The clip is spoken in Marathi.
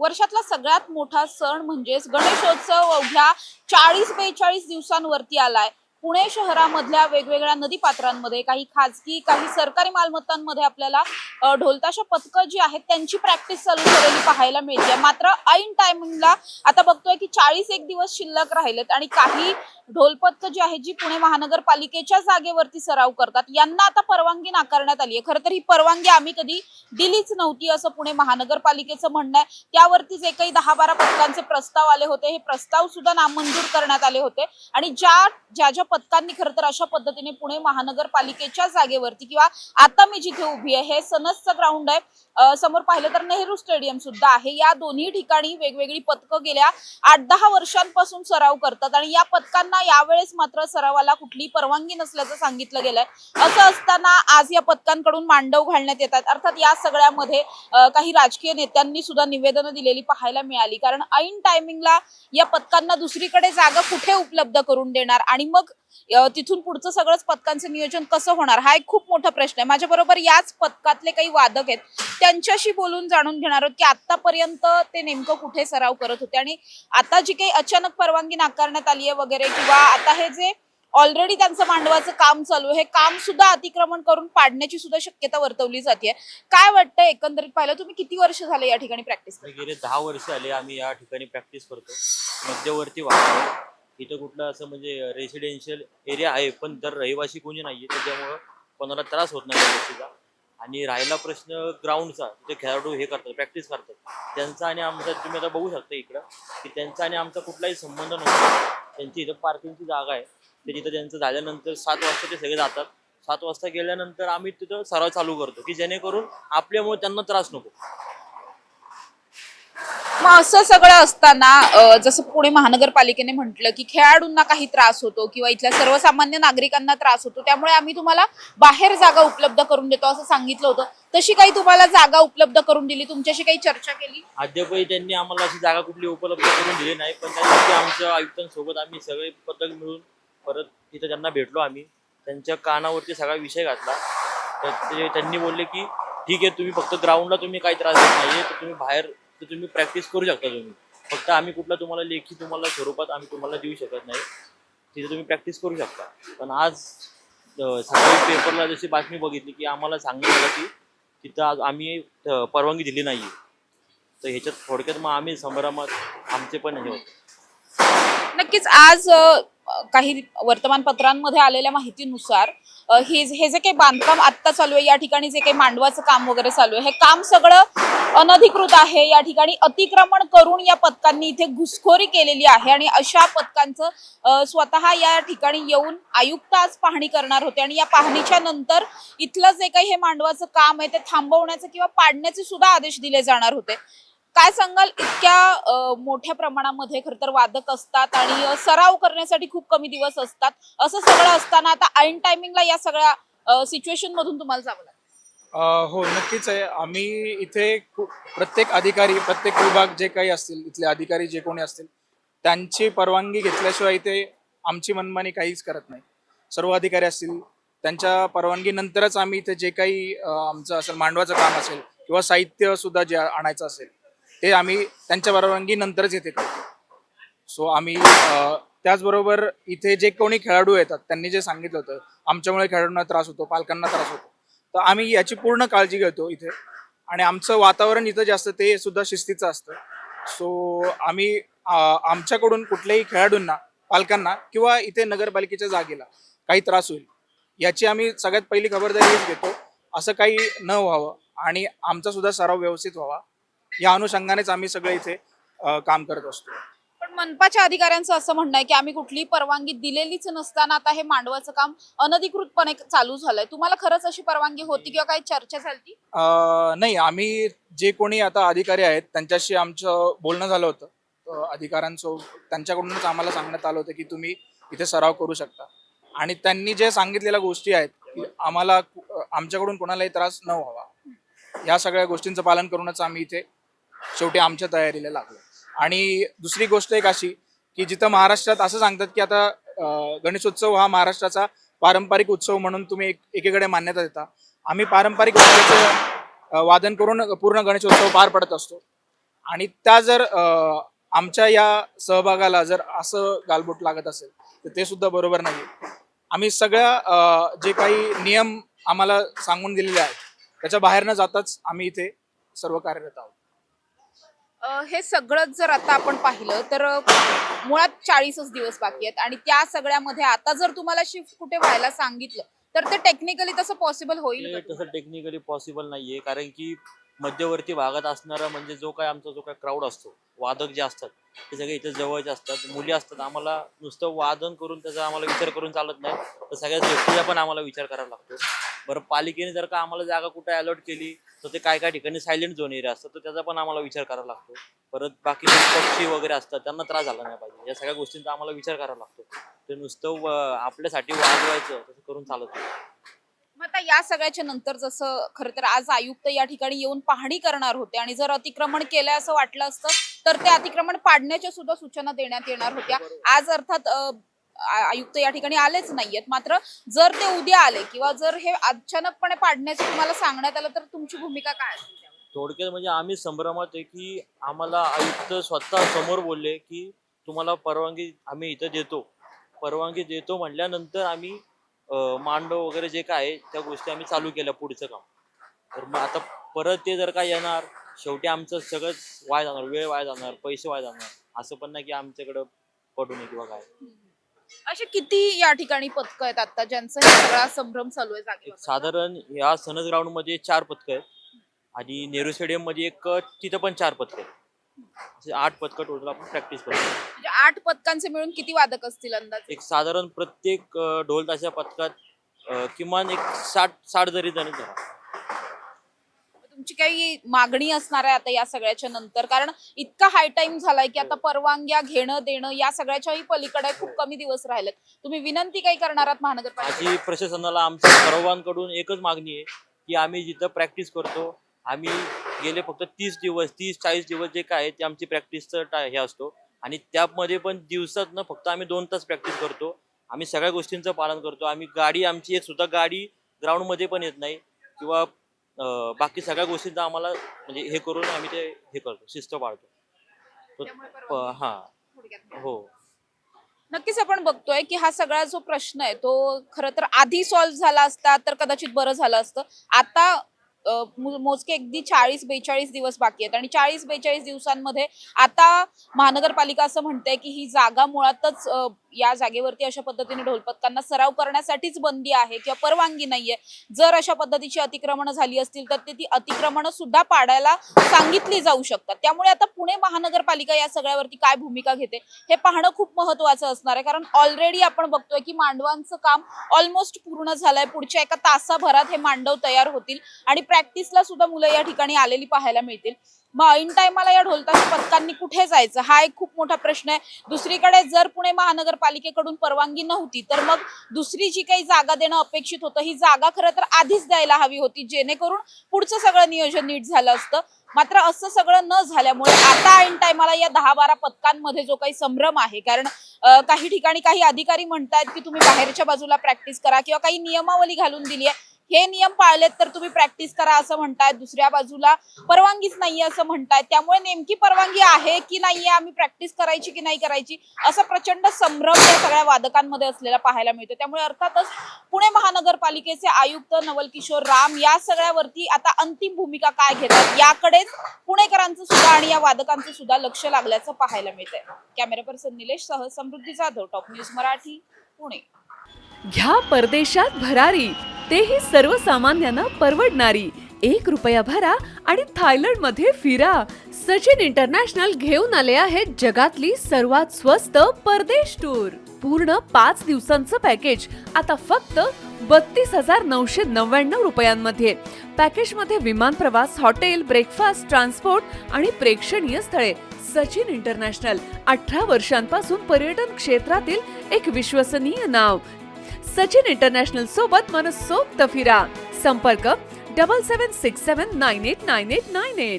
वर्षातला सगळ्यात मोठा सण म्हणजेच गणेशोत्सव अवघ्या 40-42 दिवसांवरती आलाय। पुणे शहरामधल्या वेगवेगळ्या नदीपात्रांमध्ये काही खाजगी काही सरकारी मालमत्तांमध्ये आपल्याला ढोलताशा पथकं जी आहेत त्यांची प्रॅक्टिस चालू झालेली पाहायला मिळते। मात्र ऐन टायमिंगला आता बघतोय की 41 दिवस शिल्लक राहिलेत आणि काही ढोल पथकं जी आहेत जी पुणे महानगरपालिकेच्या जागेवरती सराव करतात यांना आता परवानगी नाकारण्यात आली आहे। खरं तर ही परवानगी आम्ही कधी दिलीच नव्हती असं पुणे महानगरपालिकेचं म्हणणं आहे। त्यावरती जे काही 10-12 पथकांचे प्रस्ताव आले होते हे प्रस्ताव सुद्धा नामंजूर करण्यात आले होते आणि ज्या पथकांनी खरं तर अशा पद्धतीने पुणे महानगरपालिकेच्या जागेवरती किंवा आता मी जिथे उभी आहे हे सनसचं ग्राउंड आहे, समोर पाहिलं तर नेहरू स्टेडियम सुद्धा आहे, या दोन्ही ठिकाणी वेगवेगळी पथकं गेल्या 8-10 वर्षांपासून सराव करतात आणि या पथकांना यावेळेस मात्र सरावाला कुठली परवानगी नसल्याचं सांगितलं गेलंय। असं असताना आज या पथकांकडून मांडव घालण्यात येतात। अर्थात या सगळ्यामध्ये काही राजकीय नेत्यांनी सुद्धा निवेदनं दिलेली पाहायला मिळाली, कारण ऐन टायमिंगला या पथकांना दुसरीकडे जागा कुठे उपलब्ध करून देणार आणि मग तिथून पुढचं सगळंच पथकांचं नियोजन कसं होणार हा एक खूप मोठा प्रश्न आहे। माझ्या बरोबर याच पथकातले काही वादक आहेत, त्यांच्याशी बोलून जाणून घेणार आहोत की आतापर्यंत ते नेमकं कुठे सराव करत होते आणि आता जी काही अचानक परवानगी नाकारण्यात आली आहे वगैरे, किंवा आता हे जे ऑलरेडी त्यांचं मांडवाचं काम चालू आहे हे काम सुद्धा अतिक्रमण करून पाडण्याची सुद्धा शक्यता वर्तवली जाते। काय वाटतं एकंदरीत पाहिलं, तुम्ही किती वर्ष झाले या ठिकाणी प्रॅक्टिस करता? गेले 10 वर्ष आले आम्ही या ठिकाणी प्रॅक्टिस करतो। मध्यवर्ती वाटतो इथं कुठलं असं म्हणजे रेसिडेन्शियल एरिया आहे पण तर रहिवासी कोणी नाहीये, त्याच्यामुळं कोणाला त्रास होत नाही या गोष्टीचा। आणि राहिला प्रश्न ग्राउंडचा, जे खेळाडू हे करतात प्रॅक्टिस करतात त्यांचा आणि आमचा, तुम्ही आता बघू शकता इकडं की त्यांचा आणि आमचा कुठलाही संबंध नसतो। त्यांची इथं पार्किंगची जागा आहे, ते तिथं त्यांचं झाल्यानंतर 7 वाजता ते सगळे जातात। 7 वाजता गेल्यानंतर आम्ही तिथं सराव चालू करतो की जेणेकरून आपल्यामुळे त्यांना त्रास नको। मग असं सगळं असताना जसं पुणे महानगरपालिकेने म्हटलं की खेळाडूंना काही त्रास होतो किंवा इथल्या सर्वसामान्य नागरिकांना त्रास होतो, त्यामुळे आम्ही तुम्हाला बाहेर जागा उपलब्ध करून देतो असं सांगितलं होतं, तशी काही तुम्हाला जागा उपलब्ध करून दिली? तुमच्याशी काही चर्चा केली? अद्यापही त्यांनी आम्हाला अशी जागा कुठली उपलब्ध करून दिली नाही, पण त्या दिवशी आमच्या आयुक्तांसोबत आम्ही सगळे पथक मिळून परत तिथं त्यांना भेटलो। आम्ही त्यांच्या कानावरती सगळा विषय घातला, तर त्यांनी बोलले की ठीक आहे, तुम्ही फक्त ग्राउंडला तुम्ही काही त्रास देत नाहीये तर तुम्ही बाहेर तर तुम्ही प्रॅक्टिस करू शकता, तुम्ही फक्त आम्ही कुठला तुम्हाला लेखी तुम्हाला स्वरूपात आम्ही तुम्हाला देऊ शकत नाही, तिथे तुम्ही प्रॅक्टिस करू शकता। पण आज सकाळी पेपरला जशी बातमी बघितली की आम्हाला सांगण्यात आलं की तिथं आज आम्ही परवानगी दिली नाही, तर ह्याच्यात थोडक्यात मग आम्ही संभ्रमात आमचे पण हे होते। नक्कीच आज काही वर्तमानपत्रांमध्ये आलेल्या माहितीनुसार हे जे काही बांधकाम आता चालू आहे, या ठिकाणी जे काही मांडवाचं काम वगैरे चालू आहे हे काम सगळं अनधिकृत आहे। या ठिकाणी अतिक्रमण करून या पथकांनी इथे घुसखोरी केलेली आहे आणि अशा पथकांचं स्वतः या ठिकाणी येऊन आयुक्त आज पाहणी करणार होते आणि या पाहणीच्या नंतर इथलं जे काही हे मांडवाचं काम आहे ते थांबवण्याचे किंवा पाडण्याचे सुद्धा आदेश दिले जाणार होते। काय सांगाल, इतक्या मोठ्या प्रमाणामध्ये खरं तर वादक असतात आणि सराव करण्यासाठी खूप कमी दिवस असतात, असं सगळं असताना आता ऐन टायमिंगला या सगळ्या सिच्युएशन मधून तुम्हाला जावं लागतं? हो, नक्कीच आहे। आम्ही इथे प्रत्येक अधिकारी, प्रत्येक विभाग जे काही असतील, इथले अधिकारी जे कोणी असतील त्यांची परवानगी घेतल्याशिवाय इथे आमची मनमानी काहीच करत नाही। सर्व अधिकारी असतील त्यांच्या परवानगीनंतरच आम्ही इथे जे काही आमचं असेल मांडवाचं काम असेल किंवा साहित्य सुद्धा जे आणायचं असेल ते आम्ही त्यांच्या परवानगीनंतरच इथे करतो। सो आम्ही त्याचबरोबर इथे जे कोणी खेळाडू येतात त्यांनी जे सांगितलं होतं आमच्यामुळे खेळाडूंना त्रास होतो, पालकांना त्रास होतो, तर आम्ही याची पूर्ण काळजी घेतो इथे आणि आमचं वातावरण इथं जे असतं ते सुद्धा शिस्तीचं असतं। सो आम्ही आमच्याकडून कुठल्याही खेळाडूंना, पालकांना किंवा इथे नगरपालिकेच्या जागेला काही त्रास होईल याची आम्ही सगळ्यात पहिली खबरदारी घेतो, असं काही न व्हावं आणि आमचा सुद्धा सराव व्यवस्थित व्हावा या अनुषंगानेच आम्ही सगळे इथे काम करत असतो। पण मनपाच्या अधिकाऱ्यांचं असं म्हणणं आहे की आम्ही कुठलीही परवानगी दिलेलीच नसताना आता हे मांडवाचं काम अनधिकृतपणे चालू झालंय, तुम्हाला खरंच अशी परवानगी होती किंवा काही चर्चा झाली? नाही, आम्ही जे कोणी आता अधिकारी आहेत त्यांच्याशी आमचं बोलणं झालं होतं अधिकाऱ्यांसोबत, त्यांच्याकडूनच आम्हाला सांगण्यात आलं होतं की तुम्ही इथे सराव करू शकता आणि त्यांनी जे सांगितलेल्या गोष्टी आहेत की आम्हाला आमच्याकडून कोणालाही त्रास न व्हावा या सगळ्या गोष्टींचं पालन करूनच आम्ही इथे शेवटी आमच्या तयारीला लागलो। आणि दुसरी गोष्ट एक अशी की जिथं महाराष्ट्रात असं सांगतात की आता गणेशोत्सव हा महाराष्ट्राचा पारंपरिक उत्सव म्हणून तुम्ही एकीकडे मान्यता देता, आम्ही पारंपरिक वाद्याचं वादन करून पूर्ण गणेशोत्सव पार पडत असतो आणि त्या जर आमच्या या सहभागाला जर असं गालबोट लागत असेल तर ते सुद्धा बरोबर नाही. आम्ही सगळ्या जे काही नियम आम्हाला सांगून दिलेले आहेत त्याच्या बाहेर न जाताच आम्ही इथे सर्व कार्यरत आहोत. हे सगळंच जर आता आपण पाहिलं तर मुळात 40च दिवस बाकी आहेत आणि त्या सगळ्यामध्ये आता जर तुम्हाला शिफ्ट कुठे व्हायला सांगितलं तर ते टेक्निकली तसं पॉसिबल होईल का? तसं टेक्निकली पॉसिबल नाहीये, कारण की मध्यवर्ती भागात असणारा म्हणजे जो काय क्राऊड असतो, वादक जे असतात ते सगळे इथे जवळचे असतात, मुली असतात. आम्हाला नुसतं वादन करून त्याचा आम्हाला विचार करून चालत नाही, तर सगळ्या सेफ्टीचा पण आम्हाला विचार करावा लागतो. बरं, पालिकेने जर का आम्हाला जागा कुठे अलॉट केली तर ते काय ठिकाणी सायलेंट झोन एरिया असतात, तर त्याचा पण आम्हाला विचार करावा लागतो. परत बाकी पक्षी वगैरे असतात त्यांना त्रास झाला नाही पाहिजे, या सगळ्या गोष्टींचा आम्हाला विचार करावा लागतो. ते नुसतं आपल्यासाठी वाजवायचं तसं करून चालत नाही. मग आता या सगळ्याच्या नंतर जसं खरं तर आज आयुक्त या ठिकाणी येऊन पाहणी करणार होते आणि जर अतिक्रमण केलंय असं वाटलं असतं तर ते अतिक्रमण पाडण्याच्या सुद्धा सूचना देण्यात येणार होत्या. आज अर्थात आयुक्त या ठिकाणी आलेच नाहीयेत, मात्र जर ते उद्या आले किंवा जर हे अचानकपणे पाडण्याचं तुम्हाला सांगण्यात आलं तर तुमची भूमिका काय असेल? थोडक्यात म्हणजे आम्ही संभ्रमात आहे की आम्हाला आयुक्त स्वतः समोर बोलले की तुम्हाला परवानगी आम्ही इथं देतो. परवानगी देतो म्हटल्यानंतर आम्ही मांडव वगैरे जे काय आहे त्या गोष्टी आम्ही चालू केल्या पुढचं काम. तर मग आता परत ते जर का येणार, शेवटी आमचं सगळंच वाया जाणार, वेळ वाया जाणार, पैसे वाया जाणार. असं पण नाही की आमच्याकडं पडू नये किंवा काय. असे किती या ठिकाणी पथकं आहेत आता ज्यांचा हे सगळा संभ्रम चालू आहे जागेबाबत? साधारण या सनज ग्राउंड मध्ये 4 पथकं आहेत आणि नेहरू स्टेडियम मध्ये तिथं पण 4 पथकं आहेत. असे 8 पथकं टोटल आपण प्रॅक्टिस करतो. म्हणजे 8 पथकांचे मिळून किती वादक असतील अंदाज? एक साधारण प्रत्येक ढोल ताशा पथकात किमान एक 60 जरी जण धरा. तुमची काही मागणी असणार आहे आता या सगळ्याच्या नंतर, कारण इतका हाय टाइम झालाय की आता परवानग्या घेणं देणं या सगळ्याच्याही पलीकडे खूप कमी दिवस राहिलेत. तुम्ही विनंती काही करणार आहात महानगरपालिका? माझी प्रशासनाला आमच्या सर्वांकडून एकच मागणी आहे की आम्ही जिथं प्रॅक्टिस करतो, आम्ही गेले फक्त 30-40 दिवस जे काय ते आमची प्रॅक्टिसचं हे असतो आणि त्यामध्ये पण दिवसातनं फक्त आम्ही 2 तास प्रॅक्टिस करतो. आम्ही सगळ्या गोष्टींचं पालन करतो. आम्ही गाडी, आमची एक सुद्धा गाडी ग्राउंडमध्ये पण येत नाही किंवा बाकी सगळ्या गोष्टींचा आम्हाला म्हणजे हे करून आम्ही ते हे करतो, शिस्त पाळतो. हा हो, नक्कीच आपण बघतोय की हा सगळा जो प्रश्न आहे तो खरं तर आधी सॉल्व्ह झाला असता तर कदाचित बरं झालं असतं. आता मोजके अगदी 40-42 दिवस बाकी आहेत आणि 40-42 दिवसांमध्ये आता महानगरपालिका असं म्हणते की ही जागा मुळातच या जागेवरती अशा पद्धतीने ढोलपथकांना सराव करण्यासाठीच बंदी आहे किंवा परवानगी नाहीये. जर अशा पद्धतीची अतिक्रमणं झाली असतील तर ती अतिक्रमणं सुद्धा पाडायला सांगितली जाऊ शकतात. त्यामुळे आता पुणे महानगरपालिका या सगळ्यावरती काय भूमिका घेते हे पाहणं खूप महत्वाचं असणार आहे, कारण ऑलरेडी आपण बघतोय की मांडवांचं काम ऑलमोस्ट पूर्ण झालंय. पुढच्या एका तासाभरात हे मांडव तयार होतील आणि प्रॅक्टिसला सुद्धा मुलं या ठिकाणी आलेली पाहायला मिळतील. मग ऐन टायमाला या ढोलताशा पथकांनी कुठे जायचं हा एक खूप मोठा प्रश्न आहे. दुसरीकडे जर पुणे महानगरपालिकेकडून परवानगी नव्हती तर मग दुसरी जी काही जागा देणं अपेक्षित होतं ही जागा खरं तर आधीच द्यायला हवी होती, जेणेकरून पुढचं सगळं नियोजन नीट झालं असतं. मात्र असं सगळं न झाल्यामुळे आता ऐन टायमाला या 10-12 पथकांमध्ये जो काही संभ्रम आहे, कारण काही ठिकाणी काही अधिकारी म्हणतात की तुम्ही बाहेरच्या बाजूला प्रॅक्टिस करा किंवा काही नियमावली घालून दिली आहे, हे नियम पाळलेत तर तुम्ही प्रॅक्टिस करा असं म्हणतायत. दुसऱ्या बाजूला परवानगीच नाहीये असं म्हणतायत. त्यामुळे नेमकी परवानगी आहे की नाहीये, आम्ही प्रॅक्टिस करायची की नाही करायची, असा प्रचंड संभ्रम या सगळ्या वादकांमध्ये असलेला पाहायला मिळतो. त्यामुळे अर्थातच पुणे महानगरपालिकेचे आयुक्त नवल किशोर राम या सगळ्यावरती आता अंतिम भूमिका काय घेतात याकडेच पुणेकरांचं सुद्धा आणि या वादकांचं सुद्धा लक्ष लागल्याचं पाहायला मिळतंय. कॅमेरा पर्सन निलेश सह समृद्धी जाधव, टॉप न्यूज मराठी, पुणे. घ्या परदेशात भरारी, तेही सर्वसामान्यांना परवडणारी. 1 रुपया भरा आणि थायलंड मध्ये फिरा. सचिन इंटरनॅशनल घेऊन आले आहेत जगातली सर्वात स्वस्त परदेश टूर. पूर्ण 5 दिवसांचं पॅकेज आता फक्त 32,999 रुपयांमध्ये. पॅकेजमध्ये विमान प्रवास, हॉटेल, ब्रेकफास्ट, ट्रान्सपोर्ट आणि प्रेक्षणीय स्थळे. सचिन इंटरनॅशनल 18 वर्षांपासून पर्यटन क्षेत्रातील एक विश्वसनीय नाव. सचिन इंटरनॅशनल सोबत मनसोक्त फिरा. संपर्क 7767989898.